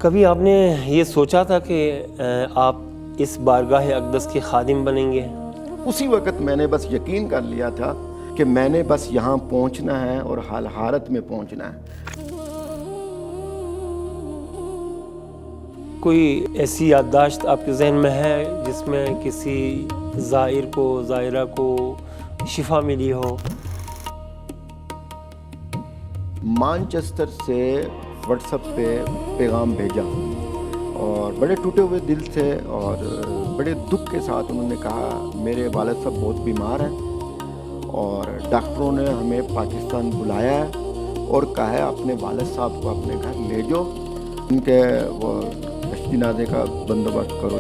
کبھی آپ نے یہ سوچا تھا کہ آپ اس بارگاہ اقدس کے خادم بنیں گے؟ اسی وقت میں نے بس یقین کر لیا تھا کہ میں نے بس یہاں پہنچنا ہے اور حال حالت میں پہنچنا ہے۔ کوئی ایسی یادداشت آپ کے ذہن میں ہے جس میں کسی زائر کو زائرہ کو شفا ملی ہو؟ مانچسٹر سے واٹس ایپ پہ پیغام بھیجا اور بڑے ٹوٹے ہوئے دل سے اور بڑے دکھ کے ساتھ انہوں نے کہا میرے والد صاحب بہت بیمار ہیں اور ڈاکٹروں نے ہمیں پاکستان بلایا ہے اور کہا ہے اپنے والد صاحب کو اپنے گھر لے جاؤ، ان کے وہ جنازے کا بندوبست کرو۔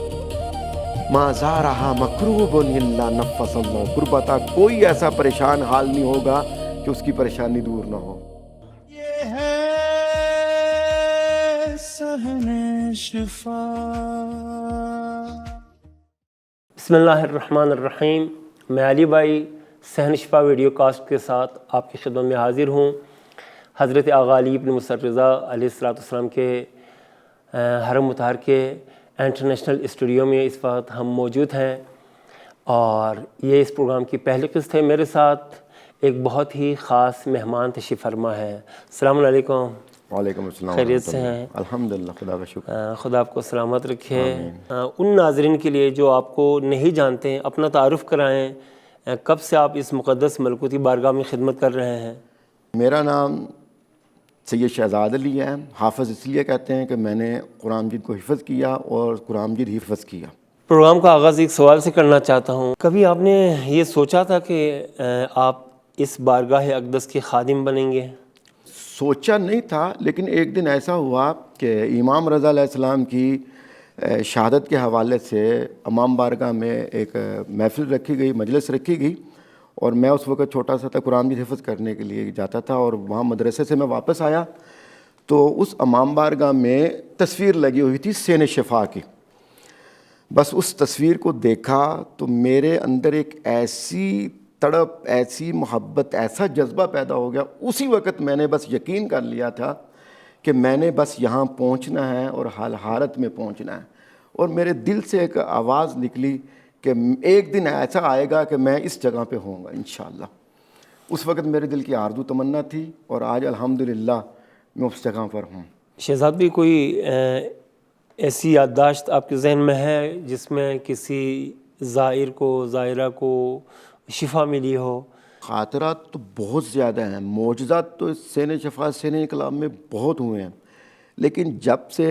ما زارہا مکروب الا نفس اللہ کربتا، کوئی ایسا پریشان حال نہیں ہوگا کہ اس کی پریشانی دور نہ ہو۔ یہ ہے صحن شفا۔ بسم اللہ الرحمن الرحیم۔ میں علی بھائی صحن شفا ویڈیو کاسٹ کے ساتھ آپ کی خدمت میں حاضر ہوں۔ حضرت آغا علی بن موسیٰ رضا علیہ السلام کے حرم مطہر کے انٹرنیشنل اسٹوڈیو میں اس وقت ہم موجود ہیں اور یہ اس پروگرام کی پہلی قسط ہے۔ میرے ساتھ ایک بہت ہی خاص مہمان تشریف فرما ہے۔ السلام علیکم۔ وعلیکم السلام۔ خیریت سے ہیں؟ الحمدللہ، خدا کا شکر۔ خدا آپ کو سلامت رکھے۔ ان ناظرین کے لیے جو آپ کو نہیں جانتے ہیں اپنا تعارف کرائیں، کب سے آپ اس مقدس ملکوتی بارگاہ میں خدمت کر رہے ہیں؟ میرا نام سید شہزاد علی ہے۔ حافظ اس لیے کہتے ہیں کہ میں نے قرآن مجید کو حفظ کیا اور قرآن مجید حفظ کیا۔ پروگرام کا آغاز ایک سوال سے کرنا چاہتا ہوں۔ کبھی آپ نے یہ سوچا تھا کہ آپ اس بارگاہ اقدس کے خادم بنیں گے؟ سوچا نہیں تھا، لیکن ایک دن ایسا ہوا کہ امام رضا علیہ السلام کی شہادت کے حوالے سے امام بارگاہ میں ایک محفل رکھی گئی، مجلس رکھی گئی، اور میں اس وقت چھوٹا سا تھا، قرآن مجید حفظ کرنے کے لیے جاتا تھا، اور وہاں مدرسے سے میں واپس آیا تو اس امام بارگاہ میں تصویر لگی ہوئی تھی سین شفا کی۔ بس اس تصویر کو دیکھا تو میرے اندر ایک ایسی تڑپ، ایسی محبت، ایسا جذبہ پیدا ہو گیا۔ اسی وقت میں نے بس یقین کر لیا تھا کہ میں نے بس یہاں پہنچنا ہے اور حال حالت میں پہنچنا ہے، اور میرے دل سے ایک آواز نکلی کہ ایک دن ایسا آئے گا کہ میں اس جگہ پہ ہوں گا انشاءاللہ۔ اس وقت میرے دل کی آرزو تمنا تھی اور آج الحمدللہ میں اس جگہ پر ہوں۔ شہزاد بھی کوئی ایسی یادداشت آپ کے ذہن میں ہے جس میں کسی زائر کو زائرہ کو شفا ملی ہو؟ خاطرات تو بہت زیادہ ہیں، معجزات تو سین شفا سین انقلاب میں بہت ہوئے ہیں، لیکن جب سے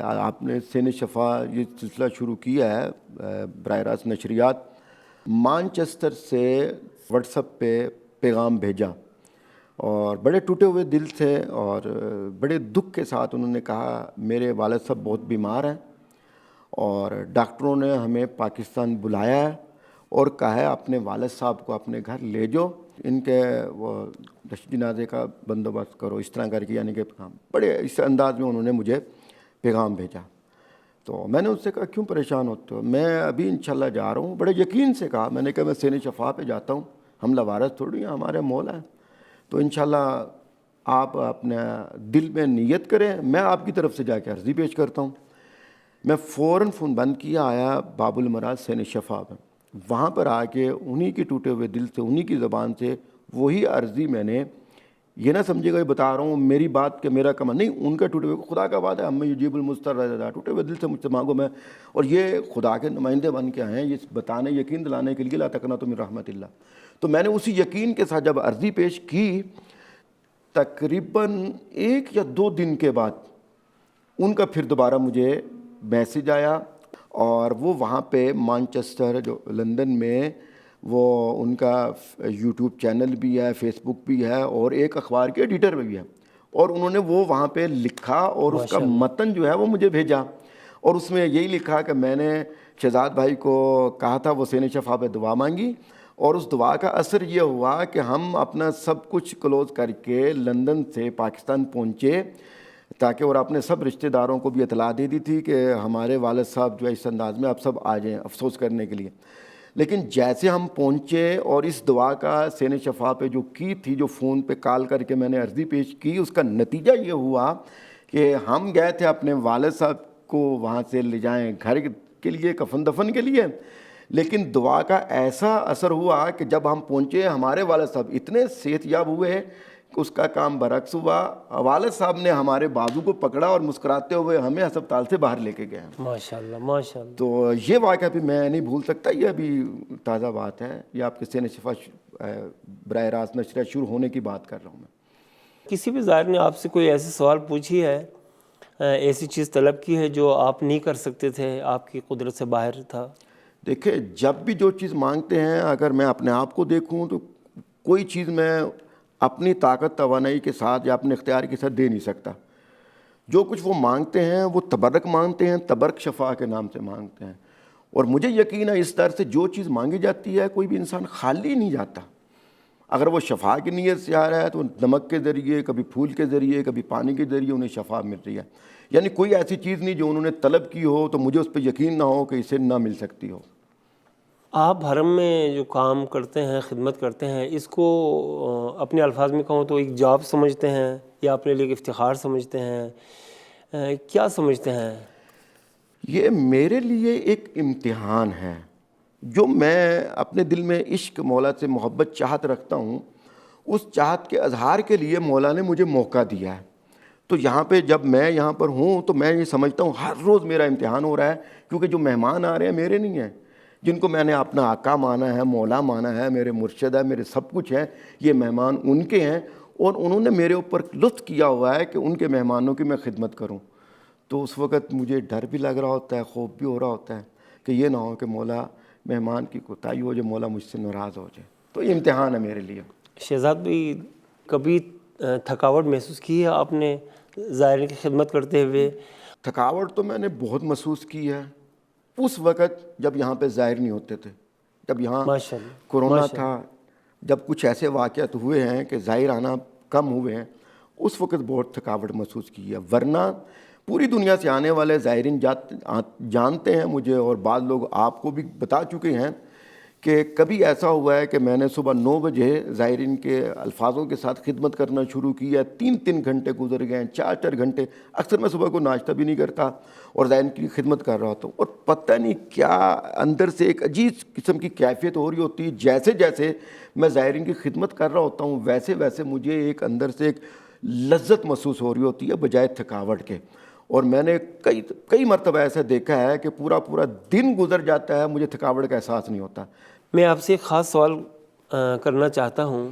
آپ نے سین شفا یہ سلسلہ شروع کیا ہے براہ راست نشریات، مانچسٹر سے واٹس ایپ پہ پیغام بھیجا اور بڑے ٹوٹے ہوئے دل سے اور بڑے دکھ کے ساتھ انہوں نے کہا میرے والد صاحب بہت بیمار ہیں اور ڈاکٹروں نے ہمیں پاکستان بلایا ہے اور کہا ہے اپنے والد صاحب کو اپنے گھر لے جاؤ، ان کے وہ جنازے کا بندوبست کرو، اس طرح کر کے، یعنی کہ بڑے اس انداز میں انہوں نے مجھے پیغام بھیجا۔ تو میں نے اس سے کہا کیوں پریشان ہوتے ہو، میں ابھی انشاءاللہ جا رہا ہوں۔ بڑے یقین سے کہا، میں نے کہا میں سین شفا پہ جاتا ہوں، ہم لوارث تھوڑی ہیں، ہمارے مولا ہیں، تو انشاءاللہ آپ اپنے دل میں نیت کریں، میں آپ کی طرف سے جا کے عرضی پیش کرتا ہوں۔ میں فوراً فون بند کیا، آیا باب المراد سین شفا پہ، وہاں پر آ کے انہی کے ٹوٹے ہوئے دل سے، انہی کی زبان سے وہی عرضی میں نے، یہ نہ سمجھے گا بتا رہا ہوں میری بات کہ میرا کم نہیں، ان کا ٹوٹے ہوئے، خدا کا بات ہے، ہم یجیب المضطر، ٹوٹے ہوئے دل سے مجھ سے مانگو میں، اور یہ خدا کے نمائندے بن کے آئے ہیں یہ بتانے، یقین دلانے کے لیے لا تقنطوا من رحمت اللہ۔ تو میں نے اسی یقین کے ساتھ جب عرضی پیش کی، تقریباً 1 یا 2 دن کے بعد ان کا پھر دوبارہ مجھے میسج آیا، اور وہ وہاں پہ مانچسٹر جو لندن میں، وہ ان کا یوٹیوب چینل بھی ہے، فیس بک بھی ہے، اور ایک اخبار کے ایڈیٹر بھی ہے، اور انہوں نے وہ وہاں پہ لکھا اور اس کا متن جو ہے وہ مجھے بھیجا، اور اس میں یہی لکھا کہ میں نے شہزاد بھائی کو کہا تھا وہ سین شفا پہ دعا مانگی، اور اس دعا کا اثر یہ ہوا کہ ہم اپنا سب کچھ کلوز کر کے لندن سے پاکستان پہنچے، تاکہ اور اپنے سب رشتہ داروں کو بھی اطلاع دے دی تھی کہ ہمارے والد صاحب جو ہے اس انداز میں آپ سب آ جائیں افسوس کرنے کے لیے۔ لیکن جیسے ہم پہنچے اور اس دعا کا سین شفا پہ جو کی تھی، جو فون پہ کال کر کے میں نے عرضی پیش کی، اس کا نتیجہ یہ ہوا کہ ہم گئے تھے اپنے والد صاحب کو وہاں سے لے جائیں گھر کے لیے کفن دفن کے لیے، لیکن دعا کا ایسا اثر ہوا کہ جب ہم پہنچے ہمارے والد صاحب اتنے صحت یاب ہوئے کہ اس کا کام برعکس ہوا. والد صاحب نے ہمارے بازو کو پکڑا اور مسکراتے ہوئے ہمیں ہسپتال سے باہر لے کے گئے. ماشاءاللہ ماشاءاللہ. تو یہ واقعہ بھی میں نہیں بھول سکتا. یہ ابھی تازہ بات ہے، یہ آپ کے سین شفا براہ راست نشریہ شروع ہونے کی بات کر رہا ہوں میں. کسی بھی زائر نے آپ سے کوئی ایسے سوال پوچھی ہے، ایسی چیز طلب کی ہے جو آپ نہیں کر سکتے تھے، آپ کی قدرت سے باہر تھا؟ دیکھیں، جب بھی جو چیز مانگتے ہیں، اگر میں اپنے آپ کو دیکھوں تو کوئی چیز میں اپنی طاقت توانائی کے ساتھ یا اپنے اختیار کے ساتھ دے نہیں سکتا. جو کچھ وہ مانگتے ہیں وہ تبرک مانگتے ہیں، تبرک شفا کے نام سے مانگتے ہیں. اور مجھے یقین ہے اس طرح سے جو چیز مانگی جاتی ہے کوئی بھی انسان خالی نہیں جاتا. اگر وہ شفا کی نیت سے آ رہا ہے تو نمک کے ذریعے، کبھی پھول کے ذریعے، کبھی پانی کے ذریعے انہیں شفا مل رہی ہے. یعنی کوئی ایسی چیز نہیں جو انہوں نے طلب کی ہو تو مجھے اس پہ یقین نہ ہو کہ اسے نہ مل سکتی ہو. آپ حرم میں جو کام کرتے ہیں، خدمت کرتے ہیں، اس کو اپنے الفاظ میں کہوں تو ایک جاب سمجھتے ہیں یا اپنے لیے ایک افتخار سمجھتے ہیں، کیا سمجھتے ہیں؟ یہ میرے لیے ایک امتحان ہے. جو میں اپنے دل میں عشق، مولا سے محبت، چاہت رکھتا ہوں، اس چاہت کے اظہار کے لیے مولا نے مجھے موقع دیا ہے. تو یہاں پہ جب میں یہاں پر ہوں تو میں یہ سمجھتا ہوں ہر روز میرا امتحان ہو رہا ہے، کیونکہ جو مہمان آ رہے ہیں میرے نہیں ہیں، جن کو میں نے اپنا آقا مانا ہے، مولا مانا ہے، میرے مرشد ہے، میرے سب کچھ ہے، یہ مہمان ان کے ہیں اور انہوں نے میرے اوپر لطف کیا ہوا ہے کہ ان کے مہمانوں کی میں خدمت کروں. تو اس وقت مجھے ڈر بھی لگ رہا ہوتا ہے، خوف بھی ہو رہا ہوتا ہے کہ یہ نہ ہو کہ مولا مہمان کی کوتاہی ہو جائے، مولا مجھ سے ناراض ہو جائے. تو یہ امتحان ہے میرے لیے. شہزاد بھائی، کبھی تھکاوٹ محسوس کی ہے آپ نے زائرین کی خدمت کرتے ہوئے؟ تھکاوٹ تو میں نے بہت محسوس کی ہے اس وقت جب یہاں پہ زائر نہیں ہوتے تھے، جب یہاں ماشاءاللہ کورونا تھا، جب کچھ ایسے واقعات ہوئے ہیں کہ زائر آنا کم ہوئے ہیں، اس وقت بہت تھکاوٹ محسوس کی ہے. ورنہ پوری دنیا سے آنے والے زائرین جانتے ہیں مجھے، اور بعض لوگ آپ کو بھی بتا چکے ہیں کہ کبھی ایسا ہوا ہے کہ میں نے صبح 9 بجے زائرین کے الفاظوں کے ساتھ خدمت کرنا شروع کی ہے. 3 گھنٹے گزر گئے ہیں، 4 گھنٹے. اکثر میں صبح کو ناشتہ بھی نہیں کرتا اور زائرین کی خدمت کر رہا ہوتا ہوں، اور پتہ نہیں کیا اندر سے ایک عجیب قسم کی کیفیت ہو رہی ہوتی ہے. جیسے جیسے میں زائرین کی خدمت کر رہا ہوتا ہوں ویسے ویسے مجھے ایک اندر سے ایک لذت محسوس ہو رہی ہوتی ہے بجائے تھکاوٹ کے. اور میں نے کئی مرتبہ ایسا دیکھا ہے کہ پورا دن گزر جاتا ہے، مجھے تھکاوٹ کا احساس نہیں ہوتا. میں آپ سے ایک خاص سوال کرنا چاہتا ہوں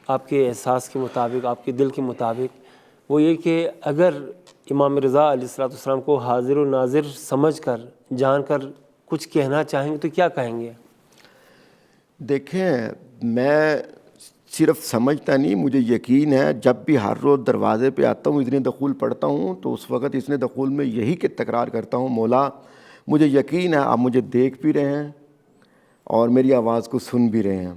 آپ کے احساس کے مطابق، آپ کے دل کے مطابق. وہ یہ کہ اگر امام رضا علیہ السلام کو حاضر و ناظر سمجھ کر، جان کر کچھ کہنا چاہیں گے تو کیا کہیں گے؟ دیکھیں، میں صرف سمجھتا نہیں، مجھے یقین ہے. جب بھی ہر روز دروازے پہ آتا ہوں، اذن دخول پڑھتا ہوں، تو اس وقت اذن دخول میں یہی کہ تکرار کرتا ہوں، مولا مجھے یقین ہے آپ مجھے دیکھ بھی رہے ہیں اور میری آواز کو سن بھی رہے ہیں.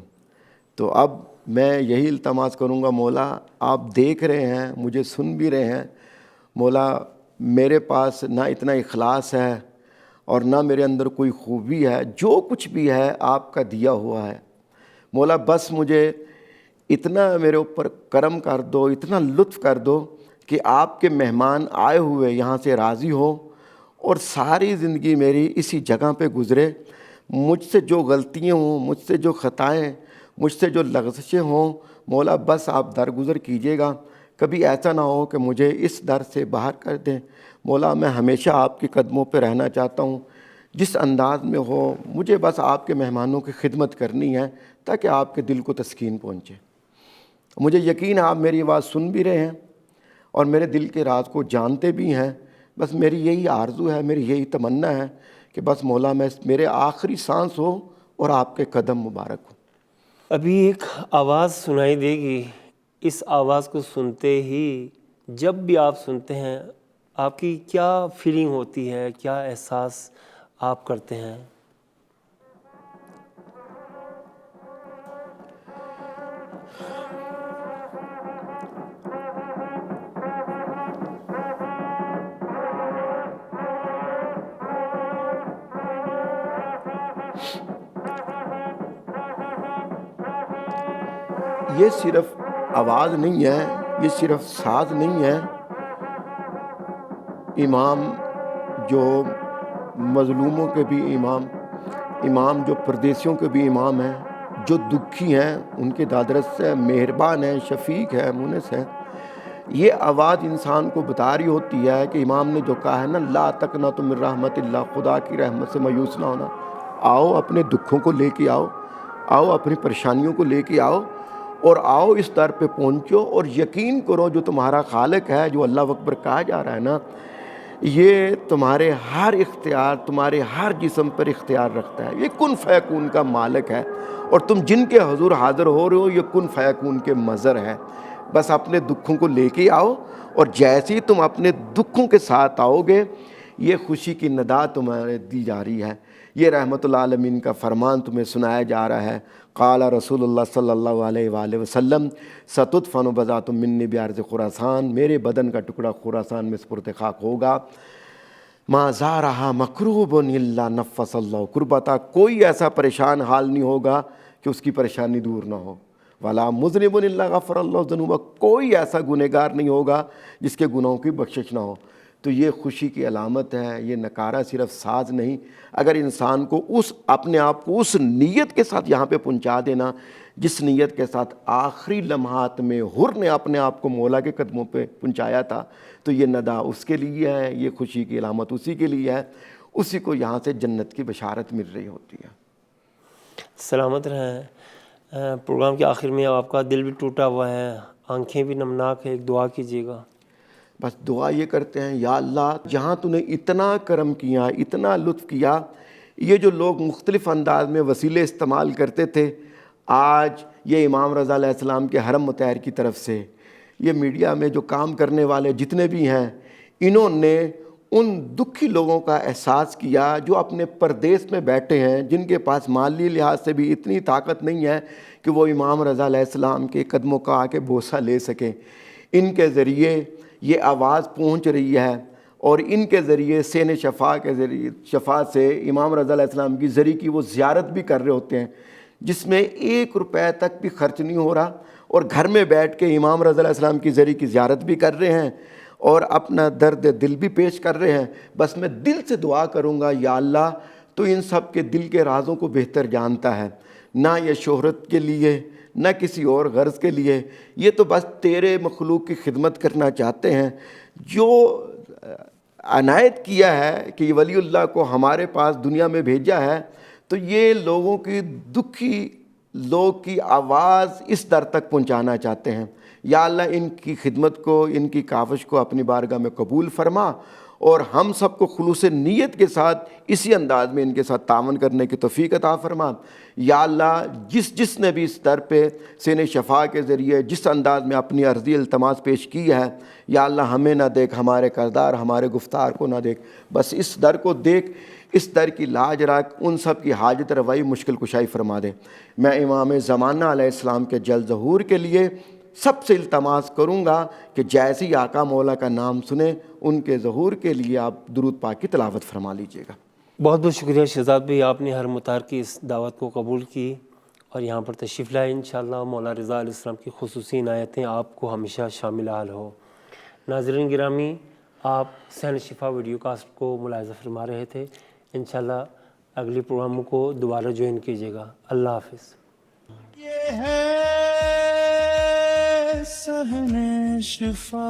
تو اب میں یہی التماس کروں گا، مولا آپ دیکھ رہے ہیں، مجھے سن بھی رہے ہیں. مولا میرے پاس نہ اتنا اخلاص ہے اور نہ میرے اندر کوئی خوبی ہے، جو کچھ بھی ہے آپ کا دیا ہوا ہے. مولا بس مجھے اتنا میرے اوپر کرم کر دو، اتنا لطف کر دو کہ آپ کے مہمان آئے ہوئے یہاں سے راضی ہو اور ساری زندگی میری اسی جگہ پہ گزرے. مجھ سے جو غلطیاں ہوں، مجھ سے جو خطائیں، مجھ سے جو لغزشیں ہوں، مولا بس آپ درگزر کیجیے گا. کبھی ایسا نہ ہو کہ مجھے اس در سے باہر کر دیں. مولا میں ہمیشہ آپ کے قدموں پہ رہنا چاہتا ہوں، جس انداز میں ہو. مجھے بس آپ کے مہمانوں کی خدمت کرنی ہے تاکہ آپ کے دل کو تسکین پہنچے. مجھے یقین ہے آپ میری آواز سن بھی رہے ہیں اور میرے دل کے راز کو جانتے بھی ہیں. بس میری یہی آرزو ہے، میری یہی تمنا ہے کہ بس مولا میرے آخری سانس ہو اور آپ کے قدم مبارک ہو. ابھی ایک آواز سنائی دے گی، اس آواز کو سنتے ہی، جب بھی آپ سنتے ہیں، آپ کی کیا فیلنگ ہوتی ہے، کیا احساس آپ کرتے ہیں؟ یہ صرف آواز نہیں ہے، یہ صرف ساز نہیں ہے، امام جو مظلوموں کے بھی امام جو پردیسیوں کے بھی امام ہیں، جو دکھی ہیں ان کے دادرس ہے، مہربان ہیں، شفیق ہے، مونس ہے. یہ آواز انسان کو بتا رہی ہوتی ہے کہ امام نے جو کہا ہے نا، لا تقنطوا من رحمت اللہ، خدا کی رحمت سے مایوس نہ ہونا. آؤ اپنے دکھوں کو لے کے آؤ اپنی پریشانیوں کو لے کے آؤ، اور آؤ اس در پہ پہنچو اور یقین کرو جو تمہارا خالق ہے، جو اللہ اکبر کہا جا رہا ہے نا، یہ تمہارے ہر اختیار، تمہارے ہر جسم پر اختیار رکھتا ہے. یہ کن فیکون کا مالک ہے، اور تم جن کے حضور حاضر ہو رہے ہو یہ کن فیکون کے مظہر ہے. بس اپنے دکھوں کو لے کے آؤ، اور جیسے ہی تم اپنے دکھوں کے ساتھ آؤ گے، یہ خوشی کی ندا تمہیں دی جا رہی ہے. یہ رحمت اللہ عالمین کا فرمان تمہیں سنایا جا رہا ہے. قال رسول اللہ صلی اللہ علیہ وآلہ وسلم ستدفن بضاۃ منی بارض خراسان، میرے بدن کا ٹکڑا خراسان میں سپرد خاک ہوگا. ما زارہا مکروب الا نفس اللہ کربتا، کوئی ایسا پریشان حال نہیں ہوگا کہ اس کی پریشانی دور نہ ہو. ولا مذنب الا غفر اللہ ذنوبہ، کوئی ایسا گنہگار نہیں ہوگا جس کے گناہوں کی بخشش نہ ہو. تو یہ خوشی کی علامت ہے. یہ نکارہ صرف ساز نہیں، اگر انسان کو اپنے آپ کو اس نیت کے ساتھ یہاں پہ پہنچا دینا جس نیت کے ساتھ آخری لمحات میں حر نے اپنے آپ کو مولا کے قدموں پہ پہنچایا تھا، تو یہ ندا اس کے لیے ہے، یہ خوشی کی علامت اسی کے لیے ہے. اسی کو یہاں سے جنت کی بشارت مل رہی ہوتی ہے. سلامت رہیں. پروگرام کے آخر میں آپ کا دل بھی ٹوٹا ہوا ہے، آنکھیں بھی نمناک ہے، ایک دعا کیجیے گا. بس دعا یہ کرتے ہیں، یا اللہ جہاں تو نے اتنا کرم کیا، اتنا لطف کیا، یہ جو لوگ مختلف انداز میں وسیلے استعمال کرتے تھے، آج یہ امام رضا علیہ السلام کے حرم مطہر کی طرف سے یہ میڈیا میں جو کام کرنے والے جتنے بھی ہیں، انہوں نے ان دکھی لوگوں کا احساس کیا جو اپنے پردیس میں بیٹھے ہیں، جن کے پاس مالی لحاظ سے بھی اتنی طاقت نہیں ہے کہ وہ امام رضا علیہ السلام کے قدموں کا آ کے بوسہ لے سکیں. ان کے ذریعے یہ آواز پہنچ رہی ہے، اور ان کے ذریعے سین شفا سے امام رضا علیہ السلام کی زری کی وہ زیارت بھی کر رہے ہوتے ہیں، جس میں 1 روپے تک بھی خرچ نہیں ہو رہا، اور گھر میں بیٹھ کے امام رضا علیہ السلام کی زری کی زیارت بھی کر رہے ہیں اور اپنا درد دل بھی پیش کر رہے ہیں. بس میں دل سے دعا کروں گا، یا اللہ تو ان سب کے دل کے رازوں کو بہتر جانتا ہے، نہ یہ شہرت کے لیے نہ کسی اور غرض کے لیے، یہ تو بس تیرے مخلوق کی خدمت کرنا چاہتے ہیں. جو عنایت کیا ہے کہ ولی اللہ کو ہمارے پاس دنیا میں بھیجا ہے، تو یہ لوگوں کی دکھی لوگ کی آواز اس در تک پہنچانا چاہتے ہیں. یا اللہ ان کی خدمت کو، ان کی کاوش کو اپنی بارگاہ میں قبول فرما، اور ہم سب کو خلوص نیت کے ساتھ اسی انداز میں ان کے ساتھ تعاون کرنے کی توفیق عطا فرما. یا اللہ جس نے بھی اس در پہ سین شفا کے ذریعے جس انداز میں اپنی عرضی التماس پیش کی ہے، یا اللہ ہمیں نہ دیکھ، ہمارے کردار ہمارے گفتار کو نہ دیکھ، بس اس در کو دیکھ، اس در کی لاج رکھ، ان سب کی حاجت روائی مشکل کشائی فرما دے. میں امام زمانہ علیہ السلام کے جل ظہور کے لیے سب سے التماس کروں گا کہ جیسے ہی آقا مولا کا نام سنیں، ان کے ظہور کے لیے آپ درود پاک کی تلاوت فرما لیجئے گا. بہت بہت شکریہ شہزاد بھائی، آپ نے حرم مطہر کی اس دعوت کو قبول کی اور یہاں پر تشریف لائے. انشاءاللہ مولا رضا علیہ السلام کی خصوصی عنایتیں آپ کو ہمیشہ شامل حال ہو. ناظرین گرامی، آپ صحن شفا ویڈیو کاسٹ کو ملاحظہ فرما رہے تھے. انشاءاللہ اگلی پروگرام کو دوبارہ جوائن کیجیے گا. اللہ حافظ. یہ ہے صحن شفا.